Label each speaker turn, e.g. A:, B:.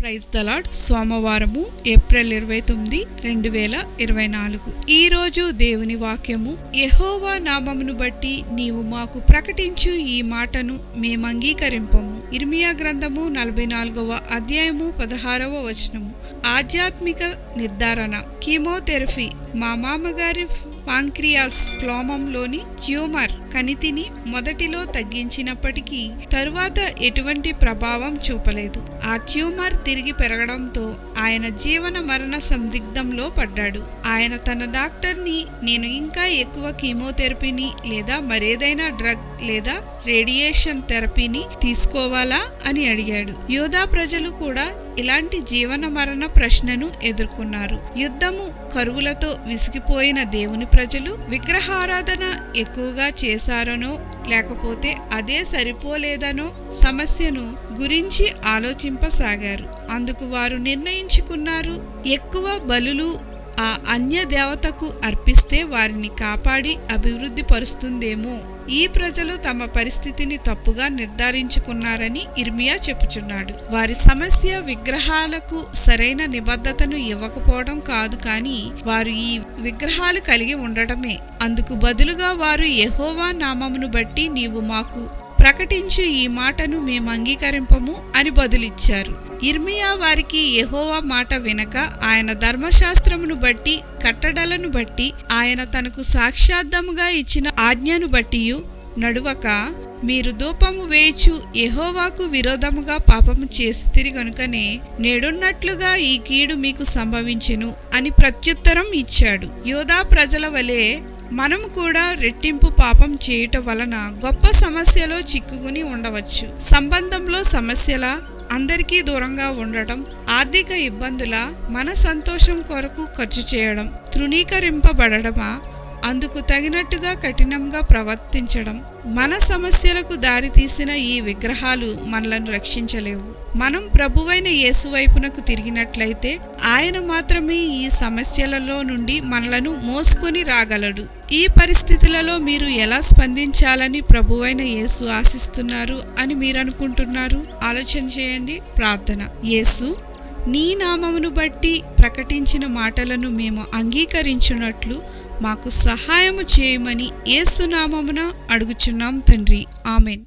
A: Praise the lord. సోమవారము April 29, 2024. ఈ రోజు దేవుని వాక్యము, యెహోవా నామమును బట్టి నీవు మాకు ప్రకటించు ఈ మాటను మేమంగీకరింపము. ఇర్మియా గ్రంథము 44వ అధ్యాయము 16వ వచనము. ఆధ్యాత్మిక నిర్ధారణ. కీమోథెరపీ. మా మామగారి పాంక్రియాస్ క్లోమంలోని ట్యూమర్ కణితిని మొదటిలో తగ్గించినప్పటికీ తరువాత ఎటువంటి ప్రభావం చూపలేదు. ఆ ట్యూమర్ తిరిగి పెరగడంతో ఆయన జీవన మరణ సందిగ్ధంలో పడ్డాడు. ఆయన తన డాక్టర్ని, నేను ఇంకా ఎక్కువ కీమోథెరపీని లేదా మరేదైనా డ్రగ్ లేదా రేడియేషన్ థెరపీని తీసుకోవాలా అని అడిగాడు. యూదా ప్రజలు కూడా ఇలాంటి జీవన మరణ ప్రశ్నను ఎదుర్కొన్నారు. యుద్ధము, కరువులతో విసిగిపోయిన దేవుని ప్రజలు విగ్రహారాధన ఎక్కువగా చేశారనో లేకపోతే అదే సరిపోలేదనో సమస్యను గురించి ఆలోచింపసాగారు. అందుకు వారు నిర్ణయించుకున్నారు, ఎక్కువ బలులు ఆ అన్య దేవతకు అర్పిస్తే వారిని కాపాడి అభివృద్ధి పరుస్తుందేమో. ఈ ప్రజలు తమ పరిస్థితిని తప్పుగా నిర్ధారించుకున్నారని ఇర్మియా చెప్పుచున్నాడు. వారి సమస్య విగ్రహాలకు సరైన నిబద్ధతను ఇవ్వకపోవడం కాదు, కానీ వారు ఈ విగ్రహాలు కలిగి ఉండటమే. అందుకు బదులుగా వారు యెహోవా నామమును బట్టి నీవు మాకు ప్రకటించు ఈ మాటను మేము అంగీకరింపము అని బదులిచ్చారు. ఇర్మియా వారికి యెహోవా మాట వినక, ఆయన ధర్మశాస్త్రమును బట్టి, కట్టడలను బట్టి, ఆయన తనకు సాక్షాత్తముగా ఇచ్చిన ఆజ్ఞను బట్టియు నడువక, మీరు ధూపము వేయచు యెహోవాకు విరోధముగా పాపము చేసితిరి గనుకనే నేడున్నట్లుగా ఈ కీడు మీకు సంభవించెను అని ప్రత్యుత్తరం ఇచ్చాడు. యూదా ప్రజల వలె మనము కూడా రెట్టింపు పాపం చేయుట వలన గొప్ప సమస్యలో చిక్కుకుని ఉండవచ్చు. సంబంధంలో సమస్యల, అందరికీ దూరంగా ఉండటం, ఆర్థిక ఇబ్బందుల, మన సంతోషం కొరకు ఖర్చు చేయడం, తృణీకరింపబడమా, అందుకు తగినట్టుగా కఠినంగా ప్రవర్తించడం, మన సమస్యలకు దారితీసిన ఈ విగ్రహాలు మనలను రక్షించలేవు. మనం ప్రభువైన యేసు వైపునకు తిరిగినట్లయితే ఆయన మాత్రమే ఈ సమస్యలలో నుండి మనలను మోసుకొని రాగలడు. ఈ పరిస్థితులలో మీరు ఎలా స్పందించాలని ప్రభువైన యేసు ఆశిస్తున్నారు అని మీరు అనుకుంటున్నారు? ఆలోచన చేయండి. ప్రార్థన. యేసు, నీ నామమును బట్టి ప్రకటించిన మాటలను మేము అంగీకరించున్నట్లు మాకు సహాయము చేయమని యేసు నామమున అడుగుచున్నాం తండ్రి. ఆమెన్.